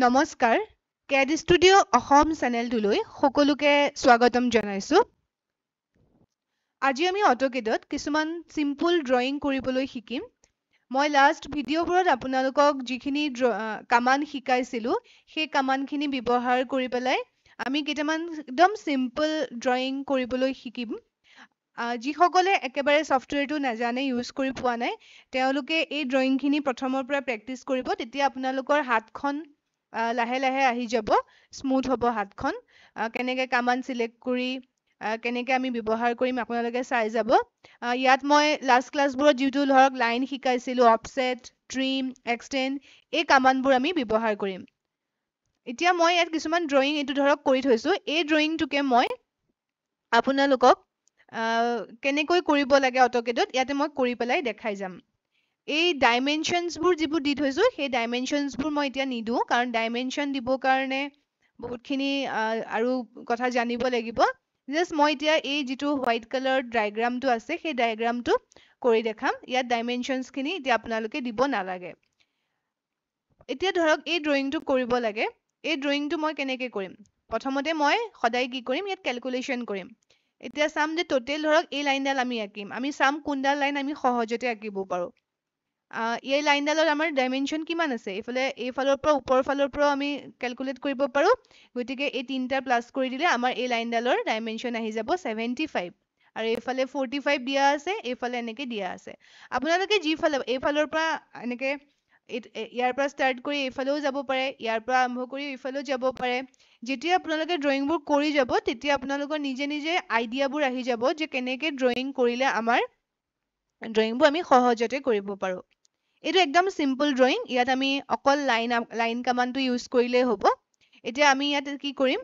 নমস্কাৰ কেড ষ্টুডিঅ' অসম চেনেলটোলৈ সকলোকে স্বাগতম জনাইছো। আজি আমি অটোকেডত কিছুমান চিম্পল ড্ৰয়িং কৰিবলৈ শিকিম। মই লাষ্ট ভিডিঅ'বোৰত আপোনালোকক যিখিনি কামান শিকাইছিলোঁ সেই কামানখিনি ব্যৱহাৰ কৰি পেলাই আমি কেইটামান একদম চিম্পল ড্ৰয়িং কৰিবলৈ শিকিম। যিসকলে একেবাৰে ছফ্টৱেৰটো নাজানে ইউজ কৰি পোৱা নাই তেওঁলোকে এই ড্ৰয়িংখিনি প্ৰথমৰ পৰা প্ৰেক্টিচ কৰিব, তেতিয়া আপোনালোকৰ হাতখন লাহে লাহে আহি যাব, স্মুথ হ'ব হাতখন। কেনেকৈ কামান চিলেক্ট কৰি কেনেকৈ আমি ব্যৱহাৰ কৰিম আপোনালোকে চাই যাব। ইয়াত মই লাষ্ট ক্লাছবোৰত যিটো ধৰক লাইন শিকাইছিলোঁ, অফছেট, ট্ৰিম, এক্সটেণ্ড, এই কামানবোৰ আমি ব্যৱহাৰ কৰিম। এতিয়া মই ইয়াত কিছুমান ড্ৰয়িং এইটো ধৰক কৰি থৈছোঁ। এই ড্ৰয়িংটোকে মই আপোনালোকক কেনেকৈ কৰিব লাগে অটোকেডত ইয়াতে মই কৰি পেলাই দেখাই যাম। এই ডাইমেনশ্যনছবোৰ যিবোৰ দি থৈছোঁ সেই ডাইমেনশ্যনছবোৰ মই এতিয়া নিদিওঁ, কাৰণ ডাইমেনশ্যন দিবৰ কাৰণে বহুতখিনি আৰু কথা জানিব লাগিব। জাষ্ট মই এতিয়া এই যিটো হোৱাইট কালাৰ ডায়েগ্ৰামটো আছে সেই ডায়েগ্ৰামটো কৰি দেখাম। ইয়াত ডাইমেনশ্যনছখিনি এতিয়া আপোনালোকে দিব নালাগে। এতিয়া ধৰক এই ড্ৰয়িংটো কৰিব লাগে। এই ড্ৰয়িংটো মই কেনেকৈ কৰিম? প্ৰথমতে মই সদায় কি কৰিম, ইয়াত কেলকুলেশ্যন কৰিম। এতিয়া চাম যে টোটেল ধৰক এই লাইনডাল আমি আঁকিম। আমি চাম কোনডাল লাইন আমি সহজতে আঁকিব পাৰোঁ। এই লাইনডালত আমাৰ ডাইমেনশ্যন কিমান আছে, এইফালৰ পৰা ওপৰৰ ফালৰ পৰাও আমি কেলকুলেট কৰিব পাৰোঁ। গতিকে এই তিনিটা প্লাছ কৰি দিলে আমাৰ এই লাইনডালৰ ডাইমেনশ্যন আহি যাব 75। আৰু এইফালে 45 দিয়া আছে, এইফালে এনেকৈ দিয়া আছে। আপোনালোকে যিফালে এইফালৰ পৰা এনেকৈ ইয়াৰ পৰা ষ্টাৰ্ট কৰি এইফালেও যাব পাৰে, ইয়াৰ পৰা আৰম্ভ কৰি এইফালেও যাব পাৰে। যেতিয়া আপোনালোকে ড্ৰয়িংবোৰ কৰি যাব তেতিয়া আপোনালোকৰ নিজে নিজে আইডিয়াবোৰ আহি যাব যে কেনেকৈ ড্ৰয়িং কৰিলে আমাৰ ড্ৰয়িংবোৰ আমি সহজতে কৰিব পাৰোঁ। এইটো একদম চিম্পল ড্ৰয়িং। ইয়াত আমি অকল লাইন কামানটো ইউজ কৰিলেই হ'ব। এতিয়া আমি ইয়াত কি কৰিম,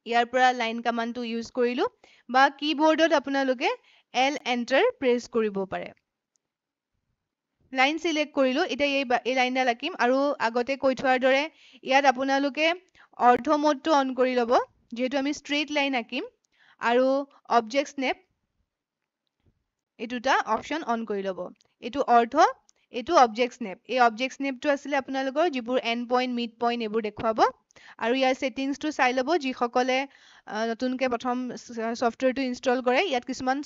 ইয়াৰ পৰা লাইন কামানটো ইউজ কৰিলোঁ, বা কীবৰ্ডত আপোনালোকে L এণ্টাৰ প্ৰেছ কৰিব পাৰে। লাইন চিলেক্ট কৰিলোঁ। এতিয়া এই লাইনডাল আঁকিম, আৰু আগতে কৈ থোৱাৰ দৰে ইয়াত আপোনালোকে অৰ্থ মোডটো অন কৰি ল'ব, যিহেতু আমি ষ্ট্ৰেইট লাইন আঁকিম, আৰু অবজেক্ট স্নেপ এই দুটা অপশ্যন অন কৰি ল'ব। এইটো অৰ্থ, এইটো অবজেক্ট স্নেপ। এই অবজেক্ট স্নেপটো আছিলে আপোনালোকৰ যিবোৰ এণ্ড পইণ্ট, মিড পইণ্ট এইবোৰ দেখুৱাব। আৰু ইয়াৰ ছেটিংছটো চাই ল'ব। যিসকলে নতুনকৈ প্ৰথম ছফ্টৱেৰটো ইনষ্টল কৰে, ইয়াত কিছুমান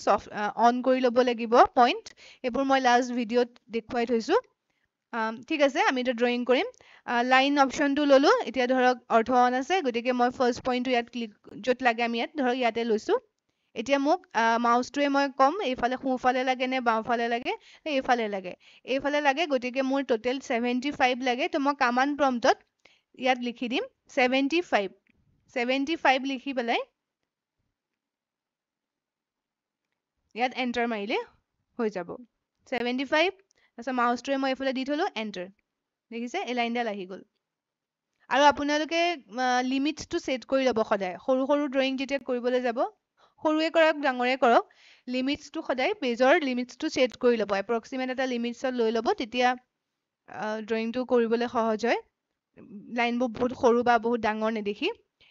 অন কৰি ল'ব লাগিব পইণ্ট। এইবোৰ মই লাষ্ট ভিডিঅ'ত দেখুৱাই থৈছোঁ। ঠিক আছে, আমি এতিয়া ড্ৰয়িং কৰিম। লাইন অপশ্যনটো ল'লোঁ। এতিয়া ধৰক অৰ্থ অন আছে, গতিকে মই ফাৰ্ষ্ট পইণ্টটো ইয়াত য'ত লাগে আমি ইয়াত ধৰক ইয়াতে লৈছোঁ। এতিয়া মোক মাউচটোৱে মই ক'ম এইফালে সোঁফালে লাগে নে বাওঁফালে লাগে, এইফালে লাগে। এইফালে লাগে, গতিকে মোৰ টোটেল 75 লাগে। তো মই কামাণ্ড প্ৰম্পটত ইয়াত লিখি দিম 75। 75 লিখি পেলাই ইয়াত এণ্টাৰ মাৰিলে হৈ যাব 75। তাৰপিছত মাউচটোৱে মই এইফালে দি থলোঁ, এণ্টাৰ। দেখিছে, এই লাইনডাল আহি গ'ল। আৰু আপোনালোকে লিমিটছটো ছেট কৰি ল'ব সদায়। সৰু সৰু ড্ৰয়িং যেতিয়া কৰিবলৈ যাব, সৰুৱে কৰক ডাঙৰে কৰক, লিমিটছটো সদায় পেজৰ লিমিটছটো ছেট কৰি ল'ব। এপ্ৰক্সিমেট এটা লিমিটছত লৈ ল'ব, তেতিয়া ড্ৰয়িংটো কৰিবলৈ সহজ হয়। লাইনবোৰ বহুত সৰু বা বহুত ডাঙৰ নেদেখি।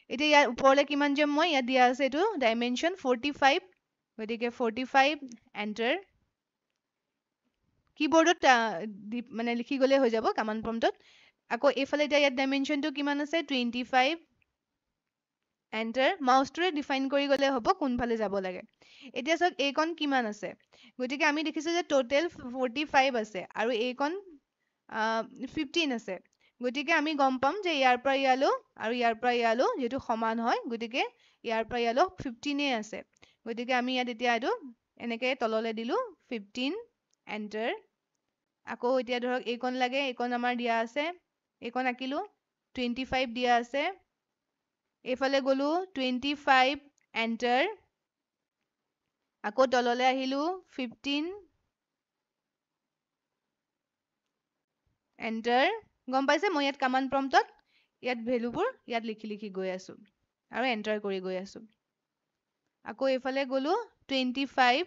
এতিয়া ইয়াৰ ওপৰলৈ কিমান যাম মই, ইয়াত দিয়া আছে এইটো ডাইমেনশ্যন 45, গতিকে 45 এণ্টাৰ। কীবৰ্ডত মানে লিখি গ'লে হৈ যাব কামাণ্ড প্ৰম্পটত। আকৌ এইফালে এতিয়া ইয়াত ডাইমেনশ্যনটো কিমান আছে, 25 এণ্টাৰ। মাউচটোৰে ডিফাইন কৰি গ'লে হ'ব কোনফালে যাব লাগে। এতিয়া চাওক এইকণ কিমান আছে, গতিকে আমি দেখিছোঁ যে টোটেল 45 আছে, আৰু এইকণ 15 আছে। গতিকে আমি গম পাম যে ইয়াৰ পৰা ইয়ালৈ আৰু ইয়াৰ পৰা ইয়ালৈ যিহেতু সমান হয়, গতিকে ইয়াৰ পৰা ইয়ালৈ 15 আছে। গতিকে আমি ইয়াত এতিয়া এইটো এনেকৈ তললৈ দিলোঁ 15 এণ্টাৰ। আকৌ এতিয়া ধৰক এইকণ লাগে, এইকণ আমাৰ দিয়া আছে, এইকণ আঁকিলোঁ 25 দিয়া আছে। এইফালে গ'লোঁ 25 এণ্টাৰ। আকৌ তললৈ আহিলোঁ 15 এণ্টাৰ। গম পাইছে, মই ইয়াত কামাণ্ড প্ৰম্পটত ইয়াত ভেলুবোৰ ইয়াত লিখি লিখি গৈ আছোঁ আৰু এণ্টাৰ কৰি গৈ আছোঁ। আকৌ এইফালে গ'লোঁ 25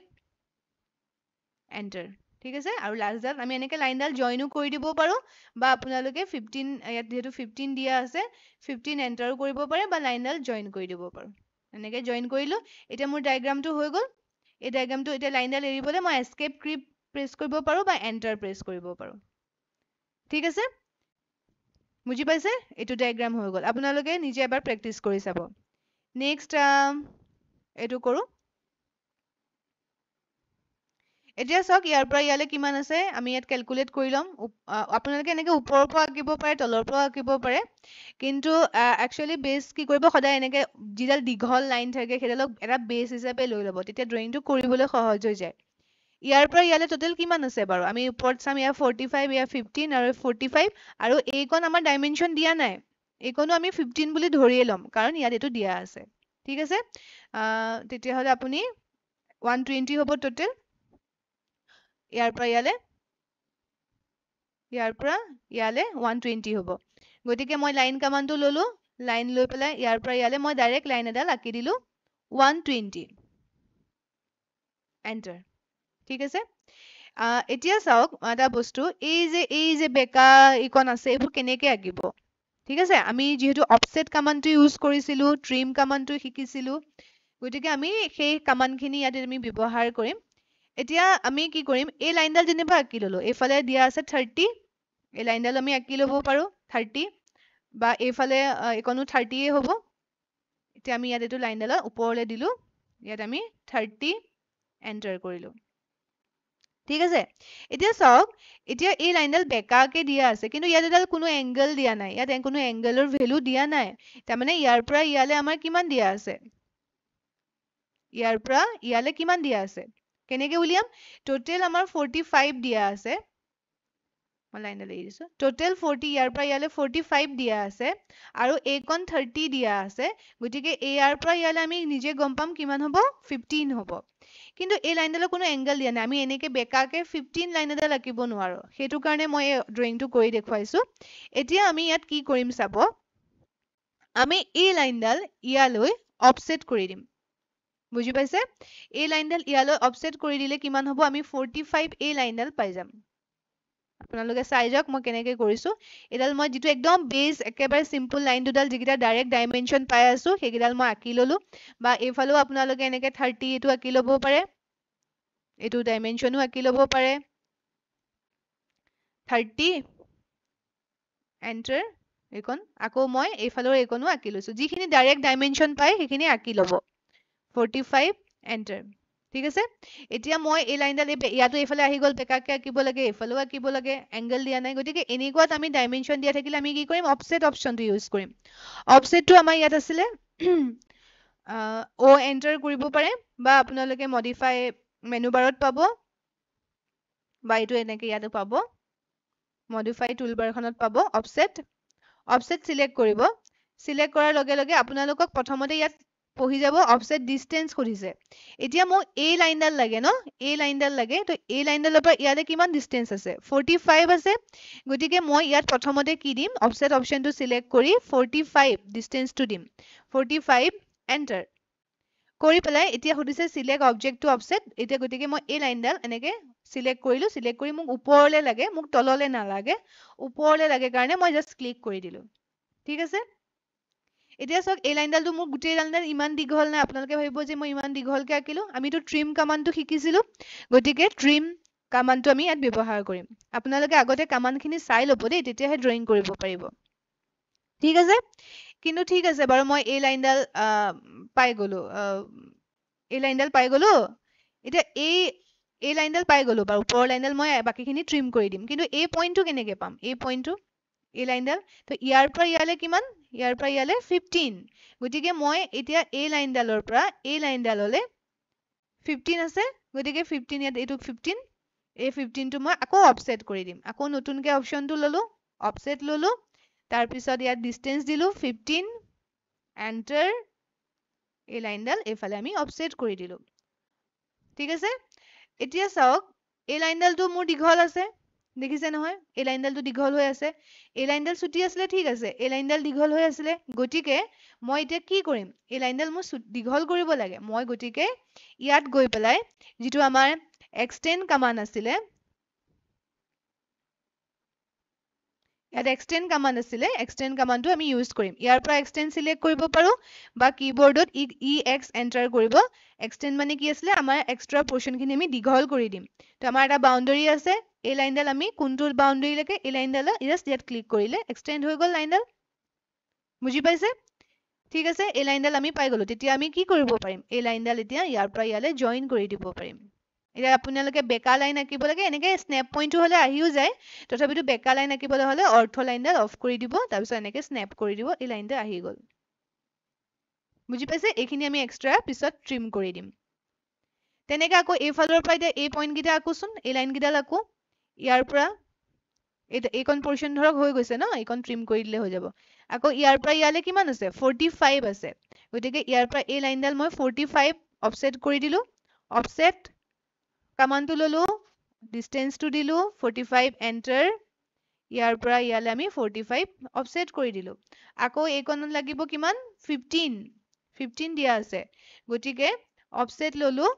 এণ্টাৰ। ঠিক আছে, আৰু লাষ্টডাল আমি এনেকৈ লাইনডাল জইনো কৰি দিব পাৰোঁ, বা আপোনালোকে 15 ইয়াত যিহেতু 15 দিয়া আছে 15 এণ্টাৰো কৰিব পাৰে, বা লাইনডাল জইন কৰি দিব পাৰোঁ। এনেকৈ জইন কৰিলোঁ। এতিয়া মোৰ ডায়েগ্ৰামটো হৈ গ'ল। এই ডায়েগ্ৰামটো এতিয়া লাইনডাল এৰিবলৈ মই এস্কেপ কি প্ৰেছ কৰিব পাৰোঁ বা এণ্টাৰ প্ৰেছ কৰিব পাৰোঁ। ঠিক আছে, বুজি পাইছে এইটো ডায়াগ্ৰাম হৈ গ'ল আপোনালোকে নিজে এবাৰ প্ৰেক্টিচ কৰি চাব নেক্সট এইটো কৰো এতিয়া চাওক ইয়াৰ পৰা ইয়ালে কিমান আছে আমি ইয়াত ক্যালকুলেট কৰি লম আপোনালোকে এনেকে ওপৰৰ পৰা আঁকিব পাৰে তলৰ পৰা আঁকিব পাৰে কিন্তু একচুয়ালি বেস কি কৰিব সদায় এনেকে যিডাল দীঘল লাইন থাকে সেইডালক এটা বেস হিচাপে লৈ ল'ব তেতিয়া ড্ৰয়িংটো কৰিবলৈ সহজ হৈ যায় ইয়াৰ পৰা ইয়ালে টোটেল কিমান আছে বাৰু আমি ওপৰত চাম ইয়াৰ 45 ইয়াৰ 15 আৰু 45 আৰু এইকণ আমাৰ ডাইমেনশন দিয়া নাই এইকণো আমি 15 বুলি ধৰিয়ে ল'ম কাৰণ ইয়াত এইটো দিয়া আছে ঠিক আছে তেতিয়া হলে আপুনি 120 হ'ব টোটেল ইয়াৰ পৰা ইয়ালে 120 হ'ব গতিকে মই লাইন কমান্ডটো ললো লাইন লৈ পেলাই ইয়াৰ পৰা ইয়ালে মই ডাইৰেক্ট লাইন এডাল আঁকি দিলো 120 এন্টাৰ ঠিক আছে এতিয়া চাওক এটা বস্তু এই যে বেকা ইকন আছে এইবোৰ কেনেকে আঁকিব ঠিক আছে আমি যেহেতু অফসেট কমান্ডটো ইউজ কৰিছিলো ট্ৰিম কমান্ডটো শিকিছিলো গতিকে আমি সেই কমান্ডখিনি ইয়াত আমি ব্যৱহাৰ কৰিম এতিয়া আমি কি কৰিম এই লাইনডাল যেনিবা আঁকি ললো এইফালে দিয়া আছে 30 এই লাইনডাল আমি আঁকি ল'ব পাৰো 30 বা এইফালে এইকনো 30 এ হ'ব এতিয়া আমি ইয়াত এইটো লাইনডালৰ ওপৰলে দিলো ইয়াত আমি 30 এন্টাৰ কৰিলো ঠিক আছে এতিয়া চাওক এতিয়া এই লাইনডাল বেকাকে দিয়া আছে কিন্তু ইয়াত এডাল কোনো এংগল দিয়া নাই ইয়াত কোনো এংগলৰ ভ্যালু দিয়া নাই তাৰমানে ইয়াৰ পৰা ইয়ালে আমাৰ কিমান দিয়া আছে ইয়াৰ পৰা ইয়ালে কিমান দিয়া আছে কেনেকে উলিয়াম টোটেল আমাৰ 45 দিয়া আছে মই লাইনডাল এৰি দিছো টোটেল 40 ইয়াৰ পৰা ইয়ালে 45 দিয়া আছে আৰু এইকণ 30 দিয়া আছে গতিকে ইয়াৰ পৰা ইয়ালে আমি নিজে গম পাম কিমান হ'ব 15 হ'ব কিন্তু এই লাইনডালৰ কোনো এংগল দিয়া নাই আমি এনেকে বেকাকে 15 লাইন এডাল আঁকিব নোৱাৰো সেইটো কাৰণে মই ড্ৰয়িংটো কৰি দেখুৱাইছো এতিয়া আমি ইয়াত কি কৰিম চাব আমি এই লাইনডাল ইয়ালৈ অফসেট কৰি দিম বুজি পাইছে এই লাইনডাল ইয়ালৈ অফসেট কৰি দিলে কিমান হ'ব আমি 45 এই লাইনডাল পাই যাম আপোনালোকে চাই যাওক মই কেনেকে কৰিছো এডাল মই যেটো একদম বেস একেবাৰে সিম্পল লাইন দুডাল যিকিটা ডাইৰেক্ট ডাইমেনশন পাই আছো সেইগিডাল মই আঁকি ললো বা এইফালেও আপোনালোকে এনেকে 30 এটো আঁকি ল'ব পাৰে এটো ডাইমেনশনো আঁকি ল'ব পাৰে 30 এন্টাৰ এইকন আকৌ মই এইফালৰ এইকনো আঁকি লৈছো যিখিনি ডাইৰেক্ট ডাইমেনশন পাই সেইখিনি আঁকি ল'ব 45 এন্টাৰ ঠিক আছে এতিয়া মই এই লাইনডাল ইয়াতো এইফালে আহি গল বেকাকে আঁকিব লাগে এইফালেও আঁকিব লাগে এংগল দিয়া নাই গতিকে এনেকুৱাত আমি ডাইমেনশন দিয়া থাকিলে আমি কি কৰিম অফসেট অপশনটো ইউজ কৰিম অফসেটটো আমাৰ ইয়াত আছিলে ও এন্টাৰ কৰিব পাৰে বা আপোনালোকে মডিফাই মেনু বাৰত পাব বা এইটো এনেকে ইয়াতো পাব মডিফাই টুলবাৰখনত পাব অফসেট সিলেক্ট কৰিব সিলেক্ট কৰাৰ লগে লগে আপোনালোকক প্ৰথমতে ইয়াত পঢ়ি যাব অফসেট ডিসটেন্স খুজিছে এতিয়া মোক এই লাইনডাল লাগে ন এই লাইনডাল লাগে তো এই লাইনডালৰ পৰা ইয়ালে কিমান ডিসটেন্স আছে 45 আছে গতিকে মই ইয়াত প্ৰথমতে কি দিম অফসেট অপশনটো সিলেক্ট কৰি 45 ডিসটেন্সটো দিম 45 এন্টাৰ কৰি পেলাই এতিয়া খুদিছে সিলেক্ট অবজেক্ট টু অফসেট এতিয়া গতিকে মই এই লাইনডাল এনেকে সিলেক্ট কৰিলো সিলেক্ট কৰি মোক ওপৰলে লাগে মোক তললে নালাগে ওপৰলে লাগে কাৰণে মই জাস্ট ক্লিক কৰি দিলো ঠিক আছে এতিয়া সক এই লাইনডালটো মোৰ গুটেই লাইনডাল ইমান দীঘল নাই আপোনালোকে ভাবিব যে মই ইমান দীঘলকে আঁকিলো আমিতো ট্ৰিম কমান্ডটো শিকিছিলো গতিকে ট্ৰিম কমান্ডটো আমি ইয়াত ব্যৱহাৰ কৰিম আপোনালোকে আগতে কমান্ডখিনি চাই ল'ব দেই তেতিয়াহে ড্ৰয়িং কৰিব পাৰিব ঠিক আছে কিন্তু ঠিক আছে বাৰু মই এই লাইনডাল পাই গলো এতিয়া এই লাইনডাল পাই গলো বাৰু ওপৰৰ লাইনডাল মই বাকিখিনি ট্ৰিম কৰি দিম কিন্তু এই পইণ্টটো কেনেকে পাম এই পইণ্টটো এই লাইনডাল তো ইয়াৰ পৰা ইয়ালে কিমান ইয়াৰ পৰা ইয়ালে 15 গতিকে মই এতিয়া এই লাইনডালৰ পৰা এই লাইনডাললে 15 আছে গতিকে 15 ইয়াত এইটো 15 এই 15 টো মই আকৌ অফসেট কৰি দিম আকৌ নতুনকে অপশনটো ললো অফসেট ললো তাৰ পিছত ইয়াত ডিসটেন্স দিলো 15 এন্টাৰ এই লাইনডাল এইফালে আমি অফসেট কৰি দিলো ঠিক আছে এতিয়া চাওক এই লাইনডালটো মোৰ দীঘল আছে দেখিছে নহয় এই লাইনডালটো দীঘল হৈ আছে এই লাইনডাল ছুটি আছিলে ঠিক আছে এই লাইনডাল দীঘল হৈ আছিলে গতিকে মই এতিয়া কি কৰিম এই লাইনডাল মোৰ দীঘল কৰিব লাগে মই গতিকে ইয়াত গৈ পেলাই যেটো আমাৰ এক্সটেন্ড কমান্ড আছিলে ইয়াত এক্সটেন্ড কমান্ডটো আমি ইউজ কৰিম ইয়াৰ পৰা এক্সটেন্ড সিলেক্ট কৰিব পাৰো বা কিবৰ্ডত এক্স এন্টাৰ কৰিব এক্সটেন্ড মানে কি আছিলে আমাৰ এক্সট্ৰা পোৰ্শনখিনি আমি দীঘল কৰি দিম তো আমাৰ এটা বাউন্ডাৰী আছে এই লাইনডাল আমি কোনটো বাউন্ডাৰী লৈকে এই লাইনডাল জাস্ট ইয়াত ক্লিক কৰিলে এক্সটেন্ড হৈ গ'ল লাইনডাল বুজি পাইছে ঠিক আছে এই লাইনডাল আমি পাই গলো তেতিয়া আমি কি কৰিব পাৰিম এই লাইনডাল এতিয়া ইয়াৰ পৰা ইয়ালে জয়েন কৰি দিব পাৰিম এতিয়া আপোনালোকে বেকা লাইন আঁকিব লাগে এনেকে স্নেপ পইণ্টটো হলে আহিও যায় তথাপিতো বেকা লাইন আঁকিবলৈ হলে অৰ্থ লাইনডাল অফ কৰি দিব তাৰপিছত এনেকে স্নেপ কৰি দিব এই লাইনডাল আহি গ'ল বুজি পাইছে এইখিনি আমি এক্সট্ৰা পিছত ট্ৰিম কৰি দিম তেনেকে আকৌ এইফালৰ পৰা এতিয়া এই পইণ্ট কেইটা আকোচোন এই লাইন কেইডাল আকো ইয়াৰ পৰা এইকণ পৰ্চন ধৰক হৈ গৈছে ন এইকণ ট্ৰিম কৰি দিলে হৈ যাব আকৌ ইয়াৰ পৰা ইয়ালে কিমান আছে 45 আছে গতিকে ইয়াৰ পৰা এই লাইনডাল মই 45 অফসেট কৰি দিলো অফসেট কমান্ডটো ললো ডিসটেন্সটো দিলো 45 এন্টাৰ ইয়াৰ পৰা ইয়ালে আমি 45 অফসেট কৰি দিলো আকৌ এইকণত লাগিব কিমান 15 দিয়া আছে গতিকে অফসেট ললো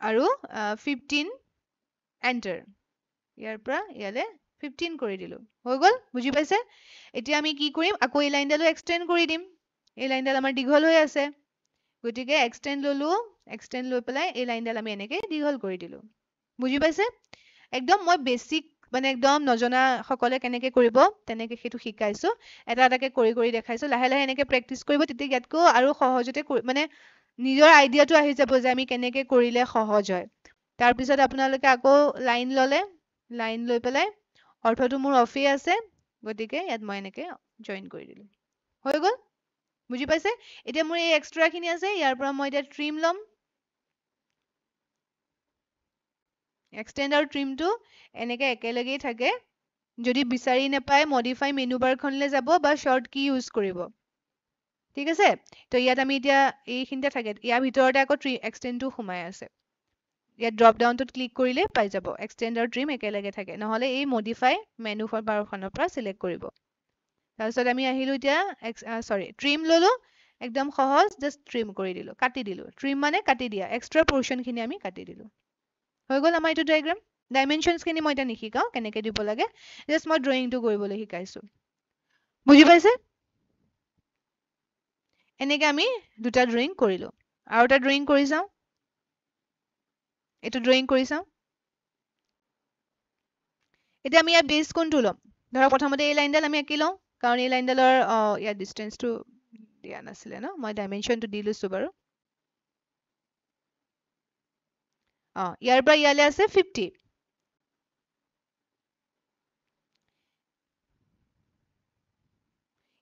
আৰু 15 এন্টাৰ ইয়াৰ পৰা ইয়ালে 15 কৰি দিলো হৈ গল বুজি পাইছে এতিয়া আমি কি কৰিম আকৌ এই লাইনডালো এক্সটেন্ড কৰি দিম এই লাইনডাল আমাৰ দীঘল হৈ আছে গতিকে এক্সটেন্ড ললো এক্সটেন্ড লৈ পেলাই এই লাইনডাল আমি এনেকে দীঘল কৰি দিলো বুজি পাইছে একদম মই বেসিক মানে একদম নজনা সকলে কেনেকে কৰিব তেনেকে হেতু শিকাইছো এটা এটাকে কৰি কৰি দেখাইছো লাহে লাহে এনেকে প্ৰেক্টিস কৰিব তেতিয়া ইয়াতকো আৰু সহজতে মানে নিজৰ আইডিয়াটো আহি যাব যে আমি কেনেকে কৰিলে সহজ হয় তাৰ পিছত আপোনালোকে আকৌ লাইন ললে লাইন লৈ পেলাই অৰ্থটো মোৰ অফে আছে গতিকে ইয়াত মই এনেকে জয়েন কৰি দিলো হৈ গল বুজি পাইছে এতিয়া মোৰ এই এক্সট্ৰা খিনি আছে ইয়াৰ পৰা মই এটা ট্ৰিম লম এক্সটেন্ড আৰু ট্ৰিমটো এনেকে একেলগেই থাকে যদি বিচাৰি নেপায় মডিফাই মেনু বাৰখনলৈ যাব বা শৰ্ট কি ইউজ কৰিব ঠিক আছে তো ইয়াত আমি এতিয়া এইখিনিতে থাকে ইয়াৰ ভিতৰতে আকৌ এক্সটেন্ডটো সোমাই আছে ইয়াত ড্ৰপ ডাউনটোত ক্লিক কৰিলে পাই যাব এক্সটেন্ড আৰু ট্ৰিম একেলগে থাকে নহলে এই মডিফাই মেনু বাৰখনৰ পৰা সিলেক্ট কৰিব তাৰপিছত আমি আহিলো এতিয়া সৰি ট্ৰিম ললো একদম সহজ জাস্ট ট্ৰিম কৰি দিলো কাটি দিলো ট্ৰিম মানে কাটি দিয়া এক্সট্ৰা পোৰশন খিনি আমি কাটি দিলো হৈ গল আমাৰ এইটো ডায়াগ্ৰাম ডাইমেনশনছ খিনি মই এটা নিশিকাও কেনেকে দিব লাগে জাস্ট মই ড্ৰয়িংটো কৰিবলৈ শিকাইছো বুজি পাইছে এনেকে আমি দুটা ড্ৰয়িং কৰিলো আৰু এটা ড্ৰয়িং কৰি চাও এইটো ড্ৰয়িং কৰি চাও এতিয়া আমি ইয়াৰ বেস কোনটো লম ধৰক প্ৰথমতে এই লাইনডাল আমি আঁকি লওঁ কাৰণ এই লাইনডালৰ ইয়াৰ ডিসটেন্সটো দিয়া নাছিলে ন মই ডাইমেনশনটো দি লৈছো বাৰু ইয়াৰ পৰা ইয়ালে আছে 50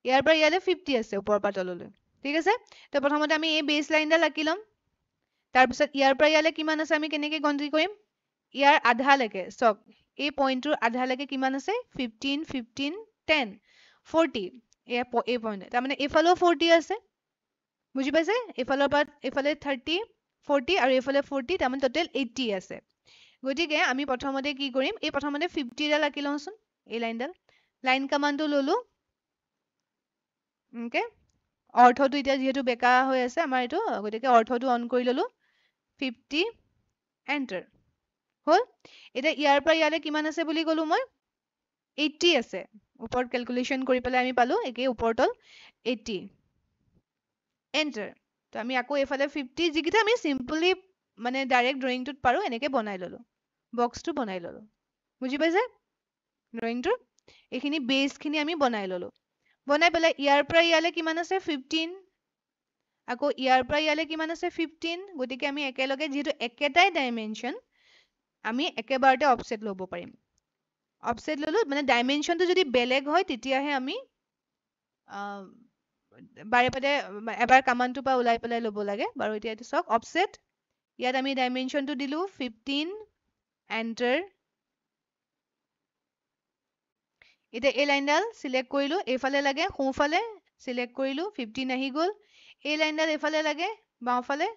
ইয়াৰ পৰা ইয়ালে 50 আছে ওপৰৰ পৰা তললৈ ঠিক আছে তো প্ৰথমতে আমি এই বেস লাইনডাল আঁকি লম তাৰ পিছত ইয়াৰ পৰা ইয়ালে কিমান আছে আমি কেনেকে গণতি কৰিম ইয়াৰ আধা লৈকে চক এই পইণ্টৰ আধা লৈকে কিমান আছে 15 15 10 40 এই পইণ্ট তাৰ মানে এফালেও 40 আছে বুজি পাইছে এফালৰ পৰা এফালে 30 40 আৰু এফালে 40 তাৰ মানে টোটাল 80 আছে গতিকে আমি প্ৰথমতে কি কৰিম এই প্ৰথমতে 50 ডাল আঁকি লওঁচোন এই লাইনডাল লাইন কমান্ডটো ললো ওকে অৰ্থটো এতিয়া যেহেতু বেকা হৈ আছে আমাৰ এইটো গতিকে অৰ্থটো অন কৰি ললো 50 এন্টাৰ হল এটা ইয়াৰ পৰা ইয়ালে কিমান আছে বুলি কলো মই 80 আছে ওপৰত ক্যালকুলেশন কৰি পেলাই আমি পালো একে ওপৰতল 80 এন্টাৰ তো আমি আকৌ এফালে 50 যিকিটা আমি সিম্পলি মানে ডাইৰেক্ট ড্ৰয়িংটোত পাৰো এনেকে বনাই ললো বক্সটো বনাই ললো বুজি পাইছে ড্ৰয়িংটো এইখিনি বেস খিনি আমি বনাই ললো বনাই পেলাই ইয়াৰ পৰা ইয়ালে কিমান আছে 15 আকৌ ইয়াৰ পৰা ইয়ালে কিমান আছে 15 গতিকে আমি একেলগে যেহেতু একেটাই ডাইমেনশন আমি একেবাৰতে অফসেট লব পাৰিম অফসেট ললো মানে ডাইমেনশনটো যদি বেলেগ হয় তেতিয়াহে আমি বাৰে পাতে এবাৰ কমান্ডটো পা ওলাই পেলাই লব লাগে বাৰু এতিয়া এইটো সক অফসেট ইয়াত আমি ডাইমেনশনটো দিলো 15 এন্টাৰ এটা এই লাইনডাল সিলেক্ট কৰিলো এইফালে লাগে সোঁফালে সিলেক্ট কৰিলো 15 আহি গল এই লাইনডাল এইফালে লাগে বাওঁফালে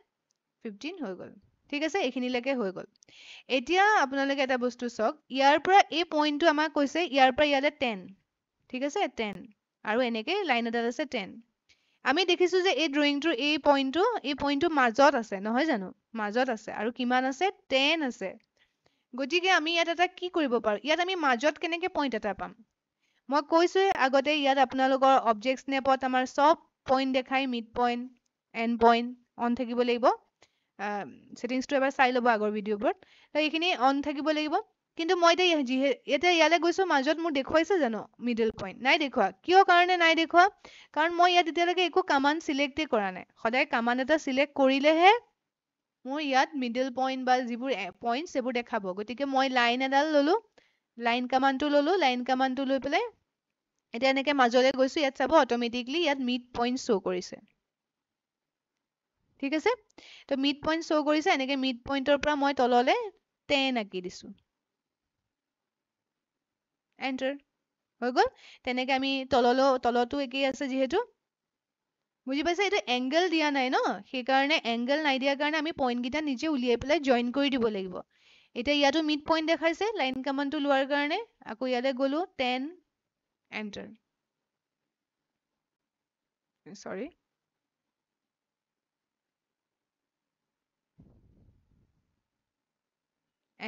15 হৈ গল ঠিক আছে এইখিনিলৈকে হৈ গল এতিয়া আপোনালোকে এটা বস্তু চাওক ইয়াৰ পৰা এই পইণ্টটো আমাক কৈছে ইয়াৰ পৰা ইয়ালে 10 ঠিক আছে 10 আৰু এনেকে লাইন এডাল আছে 10 আমি দেখিছো যে এই ড্ৰয়িংটোৰ এই পইণ্টটো মাজত আছে নহয় জানো মাজত আছে আৰু কিমান আছে 10 আছে গতিকে আমি ইয়াত এটা কি কৰিব পাৰো ইয়াত আমি মাজত কেনেকে পইণ্ট এটা পাম মই কৈছো আগতে ইয়াত আপোনালোকৰ অবজেক্ট স্নেপত আমাৰ সব পইণ্ট দেখাই mid point end point on থাকিব লাগিব সেটিংছটো এবাৰ চাই ল'ব আগৰ ভিডিঅ'বোৰত তো এইখিনি অন থাকিব লাগিব কিন্তু মই এতিয়া ইয়ালৈ গৈছো মাজত মোৰ দেখুৱাইছে জানো মিডল পইণ্ট নাই দেখুৱা কিয় কাৰণে নাই দেখুৱা কাৰণ মই ইয়াত এতিয়ালৈকে একো কামাণ্ড চিলেক্টে কৰা নাই সদায় কামাণ্ড এটা চিলেক্ট কৰিলেহে মোৰ ইয়াত মিডল পইণ্ট বা যিবোৰ পইণ্ট সেইবোৰ দেখাব গতিকে মই লাইন এডাল ললো লাইন কামাণ্ডটো লৈ পেলাই এতিয়া এনেকে মাজলৈ গৈছো ইয়াত চাব অট'মেটিকলি ইয়াত মিড পইণ্ট শ্ব' কৰিছে ঠিক আছে তো মিড পইণ্ট শ্ব' কৰিছে এনেকে মিড পইণ্টৰ পৰা মই তললে 10 আঁকি দিছো এণ্টাৰ হৈ গ'ল তেনেকে আমি তলতো একেই আছে যিহেতু বুজি পাইছে এইটো এংগল দিয়া নাই ন সেইকাৰণে এংগল নাই দিয়াৰ কাৰণে আমি পইণ্ট কেইটা নিজে উলিয়াই পেলাই জইন কৰি দিব লাগিব এতিয়া ইয়াতো মিড পইণ্ট দেখাইছে লাইন কামাণ্ডটো লোৱাৰ কাৰণে আকৌ ইয়ালৈ গ'লো 10 এণ্টাৰ সৰি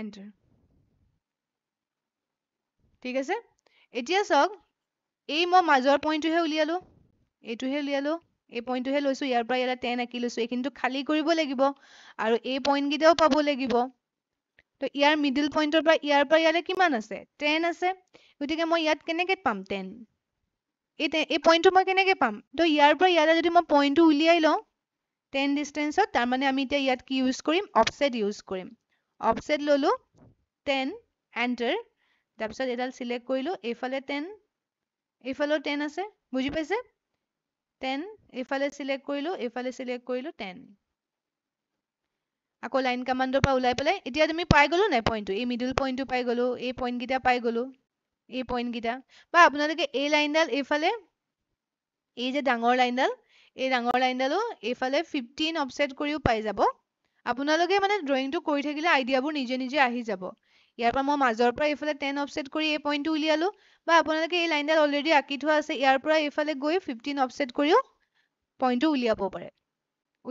এণ্টাৰ ঠিক আছে এতিয়া চাওক এই মই মাজৰ পইণ্টটোহে উলিয়ালো এইটোহে উলিয়ালো এই পইণ্টটোহে লৈছো ইয়াৰ পৰা ইয়ালৈ 10 আঁকি লৈছো এইখিনিটো খালী কৰিব লাগিব আৰু এই পইণ্ট কেইটাও পাব লাগিব তো ইয়াৰ মিডল পইণ্টৰ পৰা ইয়ালৈ কিমান আছে 10 আছে গতিকে মই ইয়াত কেনেকে পাম 10 এই পইণ্টটো মই কেনেকে পাম তো ইয়াৰ পৰা ইয়ালৈ যদি মই পইণ্টটো উলিয়াই লওঁ 10 ডিষ্টেঞ্চত তাৰমানে আমি এতিয়া ইয়াত কি ইউজ কৰিম অফছেট ইউজ কৰিম অফছেট ললো 10 এণ্টাৰ তাৰপিছত এডাল চিলেক্ট কৰিলো এইফালে 10 এইফালেও 10 আছে বুজি পাইছে 10 এইফালে চিলেক্ট কৰিলো 10 আকৌ লাইন কামাণ্ডৰ পৰা ওলাই পেলাই এতিয়া তুমি পাই গলো নাই পইণ্টটো এই মিডল পইণ্টটো পাই গলো এই পইণ্ট কেইটা পাই গলো এই পইণ্ট কেইটা বা আপোনালোকে এই লাইনডাল এইফালে এই যে ডাঙৰ লাইনডালো এইফালে 15 অফছেট কৰিও পাই যাব আপোনালোকে মানে ড্ৰয়িংটো কৰি থাকিলে আইডিয়াবোৰ নিজে নিজে আহি যাব ইয়াৰ পৰা মই মাজৰ পৰা এইফালে 10 অফছেট কৰি এই পইণ্টটো উলিয়ালো বা আপোনালোকে এই লাইনডাল অলৰেডি আঁকি থোৱা আছে ইয়াৰ পৰা এইফালে গৈ 15 অফছেট কৰিও পইণ্টটো উলিয়াব পাৰে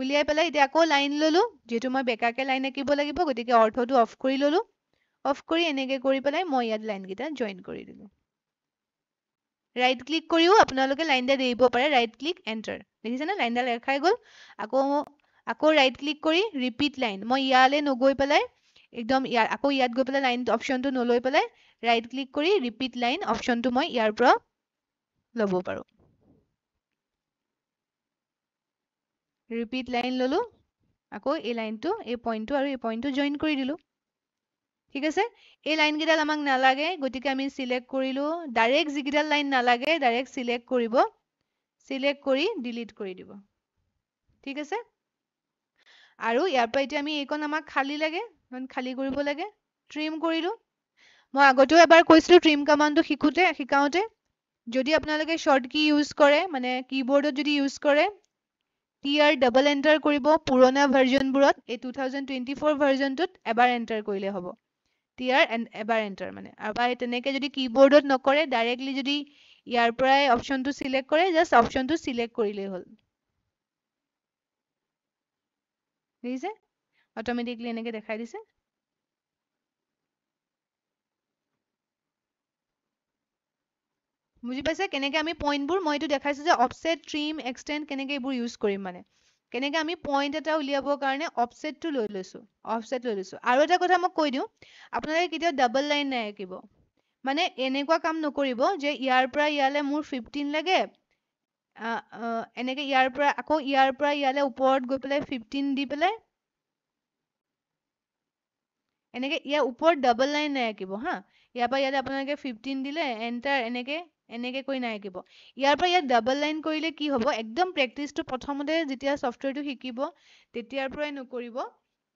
উলিয়াই পেলাই এতিয়া আকৌ লাইন ললো যেহেতু মই বেকাকে লাইন আঁকিব লাগিব গতিকে অৰ্থটো অফ কৰি ললো অফ কৰি এনেকে কৰি পেলাই মই ইয়াত লাইন কেইটা জইন কৰি দিলো ৰাইট ক্লিক কৰিও আপোনালোকে লাইনডাল এৰিব পাৰে ৰাইট ক্লিক এণ্টাৰ দেখিছেনে লাইনডাল এৰ খাই গ'ল আকৌ ৰাইট ক্লিক কৰি ৰিপিট লাইন মই ইয়ালৈ নগৈ পেলাই একদম আকৌ ইয়াত গৈ পেলাই লাইন অপশ্যনটো নলৈ পেলাই ৰাইট ক্লিক কৰি ৰিপিট লাইন অপশ্যনটো মই ইয়াৰ পৰা ল'ব পাৰো ৰিপিট লাইন ললো আকৌ এই লাইনটো এই পইণ্টটো আৰু এই পইণ্টটো জইন কৰি দিলো ঠিক আছে এই লাইন কেইডাল আমাক নালাগে গতিকে আমি সিলেক্ট কৰিলো ডাইৰেক্ট যিকেইডাল লাইন নালাগে ডাইৰেক্ট সিলেক্ট কৰিব সিলেক্ট কৰি ডিলিট কৰি দিব ঠিক আছে আৰু ইয়াৰ পৰা এতিয়া আমি এইকণ আমাক খালী লাগে খালী কৰিব লাগে ট্ৰিম কৰিলো মই আগতেও এবাৰ কৈছিলো ট্ৰিম কামাণ্ডটো শিকাওঁতে যদি আপোনালোকে শৰ্ট কি ইউজ কৰে মানে কিবৰ্ডত যদি ইউজ কৰে TR ডাবল এণ্টাৰ কৰিব পুৰণা ভাৰ্জনবোৰত এই 2024 ভাৰ্জনটোত এবাৰ এণ্টাৰ কৰিলে হ'ব TR এবাৰ এণ্টাৰ মানে আৰু বা তেনেকে যদি কিবৰ্ডত নকৰে ডাইৰেক্টলি যদি ইয়াৰ পৰাই অপশ্যনটো সিলেক্ট কৰে জাষ্ট অপশ্যনটো সিলেক্ট কৰিলেই হ'ল দেখিছে অট'মেটিকলি এনেকে দেখাই দিছে বুজি পাইছে কেনেকে আমি পইণ্টবোৰ মই এইটো দেখাইছো যে অফছেট ট্ৰিম এক্সটেণ্ড কেনেকে এইবোৰ ইউজ কৰিম মানে কেনেকে আমি পইণ্ট এটা উলিয়াবৰ কাৰণে অফছেট লৈ লৈছো আৰু এটা কথা মই কৈ দিওঁ আপোনালোকে কেতিয়াও ডাবল লাইন নাৰাখিব মানে এনেকুৱা কাম নকৰিব যে ইয়াৰ পৰা ইয়ালৈ মোৰ 15 লাগে এনেকে ইয়াৰ পৰা ইয়ালৈ ওপৰত গৈ পেলাই 15 দি পেলাই এনেকে ইয়াৰ ওপৰত ডাবল লাইন নাৰাখিব হা ইয়াৰ পৰা ইয়ালৈ আপোনালোকে 15 দিলে এণ্টাৰ এনেকে কৰি নাৰাখিব ইয়াৰ পৰা ইয়াত ডাবল লাইন কৰিলে কি হ'ব একদম প্ৰেক্টিচটো প্ৰথমতে যেতিয়া ছফ্টৱেৰটো শিকিব তেতিয়াৰ পৰাই নকৰিব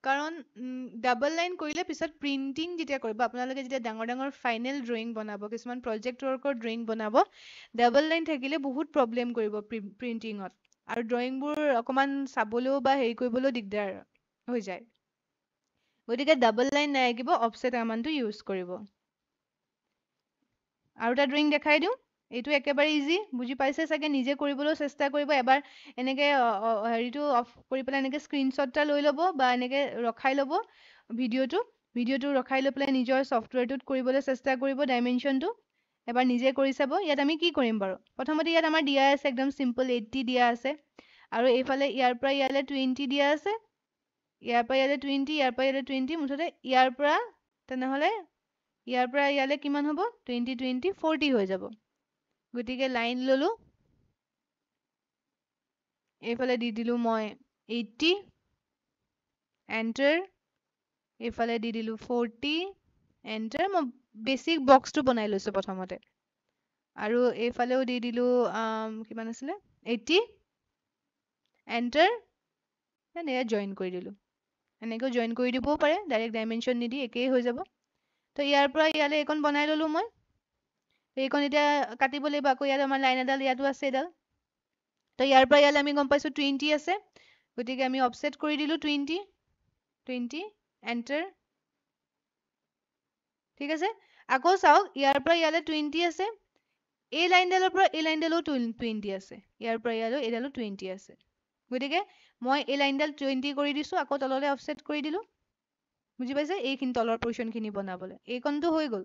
কাৰণ ডাবল লাইন কৰিলে পিছত প্ৰিণ্টিং যেতিয়া কৰিব আপোনালোকে যেতিয়া ডাঙৰ ডাঙৰ ফাইনেল ড্ৰয়িং বনাব কিছুমান প্ৰজেক্ট ৱৰ্কৰ ড্ৰয়িং বনাব ডাবল লাইন থাকিলে বহুত প্ৰব্লেম কৰিব প্ৰিণ্টিঙত আৰু ড্ৰয়িংবোৰ অকমান চাবলৈও বা হেৰি কৰিবলৈও দিগদাৰ হৈ যায় গতিকে ডাবল লাইন নাৰাখিব অফছেট কামাণ্ডটো ইউজ কৰিব আৰু এটা ড্ৰয়িং দেখাই দিওঁ এইটো একেবাৰে ইজি বুজি পাইছে চাগে নিজে কৰিবলৈ চেষ্টা কৰিব এবাৰ এনেকে হেৰিটো অফ কৰি পেলাই এনেকে স্ক্ৰীনশ্বট এটা লৈ ল'ব বা এনেকে ৰখাই ল'ব ভিডিঅ'টো ৰখাই লৈ পেলাই নিজৰ ছফ্টৱেৰটোত কৰিবলৈ চেষ্টা কৰিব ডাইমেনশ্যনটো এবাৰ নিজে কৰি চাব ইয়াত আমি কি কৰিম বাৰু প্ৰথমতে ইয়াত আমাৰ দিয়া আছে একদম চিম্পল 80 দিয়া আছে আৰু এইফালে ইয়াৰ পৰা ইয়ালৈ 20 দিয়া আছে ইয়াৰ পৰা ইয়ালে 20, ইয়াৰ পৰা ইয়ালে 20, মুঠতে ইয়াৰ পৰা তেনেহলে ইয়াৰ পৰা ইয়ালে কিমান হ'ব 20 20 40 হৈ যাব গতিকে লাইন ললো এইফালে দি দিলো মই 80 এন্টাৰ এইফালে দি দিলো 40 এন্টাৰ মই বেসিক বক্সটো বনাই লৈছো প্ৰথমতে আৰু এইফালেও দি দিলো কিমান আছিলে 80 এন্টাৰ এনেকৈ জইন কৰি দিলো এনেকৈ জইন কৰি দিবও পাৰে ডাইৰেক্ট ডাইমেনশ্যন নিদি একেই হৈ যাব তো ইয়াৰ পৰা ইয়ালে এইকণ বনাই ললো মই এইকণ এতিয়া কাটিব লাগিব আকৌ ইয়াত আমাৰ লাইন এডাল ইয়াতো আছে এডাল তো ইয়াৰ পৰা ইয়ালে আমি গম পাইছো 20 আছে গতিকে আমি অফসেট কৰি দিলো 20 20 এন্টাৰ ঠিক আছে আকৌ চাওক ইয়াৰ পৰা ইয়ালে 20 আছে এই লাইনডালৰ পৰা এই লাইনডালো 20 আছে ইয়াৰ পৰা ইয়ালৈ এডালো 20 আছে গতিকে মই এই লাইনডাল 20 কৰি দিছো আকৌ তললৈ অফসেট কৰি দিলো বুজি পাইছে এইখিনি তলৰ পোৰশনখিনি বনাবলৈ এইকণটো হৈ গ'ল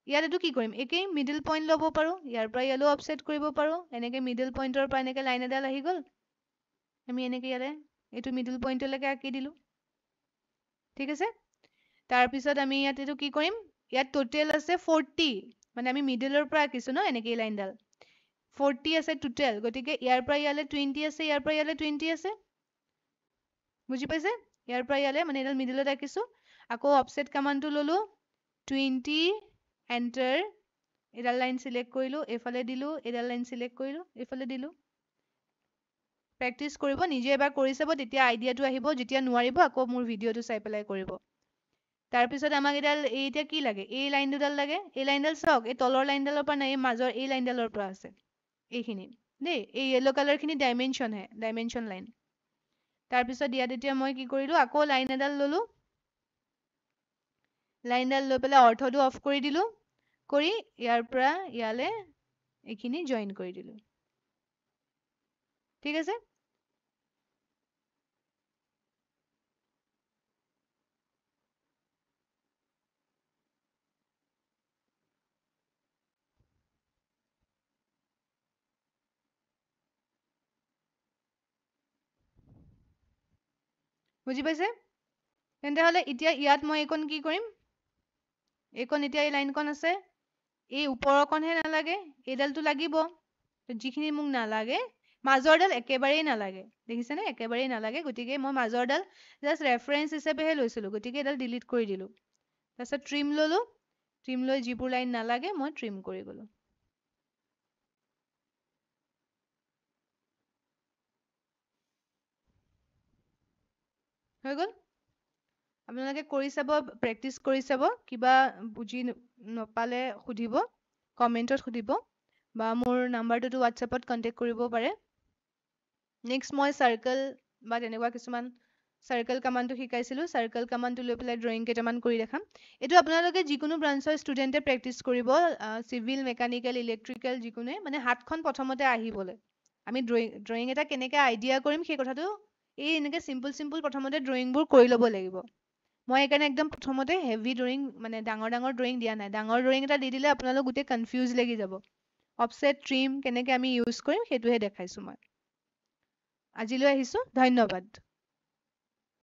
ইয়াত এইটো কি কৰিম একেই মিডল পইণ্ট ল'ব পাৰো ইয়াৰ পৰা ইয়ালৈ অফসেট কৰিব পাৰো এনেকে মিডল পইণ্টৰ পৰা এনেকে লাইন এডাল আহি গ'ল আমি এনেকে ইয়ালে এইটো মিডল পইণ্টলৈকে আঁকি দিলো ঠিক আছে তাৰপিছত আমি ইয়াত এইটো কি কৰিম ইয়াত টোটেল আছে 40 মানে আমি মিডলৰ পৰা আঁকিছো ন এনেকে এই লাইনডাল 40 আছে টোটেল গতিকে ইয়াৰ পৰা ইয়ালে 20 আছে ইয়াৰ পৰা ইয়ালে 20 আছে বুজি পাইছে ইয়াৰ পৰা ইয়ালে মানে এডাল মিডলত আঁকিছো আকৌ অফসেট কমাণ্ডটো ললো 20 এন্টাৰ এডাল লাইন সিলেক্ট কৰিলো এফালে দিলো এডাল লাইন সিলেক্ট কৰিলো এফালে দিলো প্ৰেক্টিচ কৰিব নিজে এবাৰ কৰি চাব তেতিয়া আইডিয়াটো আহিব যেতিয়া নোৱাৰিব আকৌ মোৰ ভিডিঅ'টো চাই পেলাই কৰিব তাৰপিছত আমাক এডাল এতিয়া কি লাগে এই লাইন দুডাল লাগে এই লাইনডাল চাওক এই তলৰ লাইনডালৰ পৰা নাই এই মাজৰ এই লাইনডালৰ পৰা আছে এইখিনি দেই এই ইয়েলো কালাৰ খিনি ডাইমেনশ্যন হে ডাইমেনশ্যন লাইন তাৰপিছত ইয়াত এতিয়া মই কি কৰিলো আকৌ লাইন এডাল ললো লাইনডাল লৈ পেলাই অৰ্থটো অফ কৰি দিলো কৰি ইয়াৰ পৰা ইয়ালে এইখিনি জইন কৰি দিলো ঠিক আছে বুজি পাইছে তেন্তে হলে এতিয়া ইয়াত মই এইকণ কি কৰিম এইকণ এতিয়া এই লাইনকণ আছে এই ওপৰকণহে নালাগে এইডালটো লাগিব যিখিনি মোক নালাগে মাজৰডাল একেবাৰেই নালাগে দেখিছেনে একেবাৰেই নালাগে গতিকে মই মাজৰডাল জাষ্ট ৰেফাৰেন্স হিচাপেহে লৈছিলো গতিকে এডাল ডিলিট কৰি দিলো তাৰপিছত ট্ৰিম ললো ট্ৰিম লৈ যিবোৰ লাইন নালাগে মই ট্ৰিম কৰি গলো হৈ গ'ল আপোনালোকে কৰি চাব প্ৰেক্টিচ কৰি চাব কিবা বুজি নাপালে সুধিব কমেন্টত সুধিব বা মোৰ নাম্বাৰটোতো হোৱাটছএপত কণ্টেক্ট কৰিব পাৰে নেক্সট মই চাৰ্কেল বা তেনেকুৱা কিছুমান চাৰ্কেল কামাণ্ডটো শিকাইছিলো চাৰ্কেল কামাণ্ডটো লৈ পেলাই ড্ৰয়িং কেইটামান কৰি দেখাম এইটো আপোনালোকে যিকোনো ব্ৰাঞ্চৰ ষ্টুডেণ্টে প্ৰেক্টিচ কৰিব চিভিল মেকানিকেল ইলেক্ট্ৰিকেল যিকোনোৱে মানে হাতখন প্ৰথমতে আহিবলৈ আমি ড্ৰয়িং এটা কেনেকৈ আইডিয়া কৰিম সেই কথাটো এই এনেকৈ চিম্পুল প্ৰথমতে ড্ৰয়িংবোৰ কৰি ল'ব লাগিব মই এইকাৰণে একদম প্ৰথমতে হেভি ড্ৰয়িং মানে ডাঙৰ ড্ৰয়িং দিয়া নাই ডাঙৰ ড্ৰয়িং এটা দি দিলে আপোনালোক গোটেই কনফিউজ লাগি যাব অফছেট ট্ৰিম কেনেকৈ আমি ইউজ কৰিম সেইটোহে দেখাইছো মই আজিলৈ আহিছো ধন্যবাদ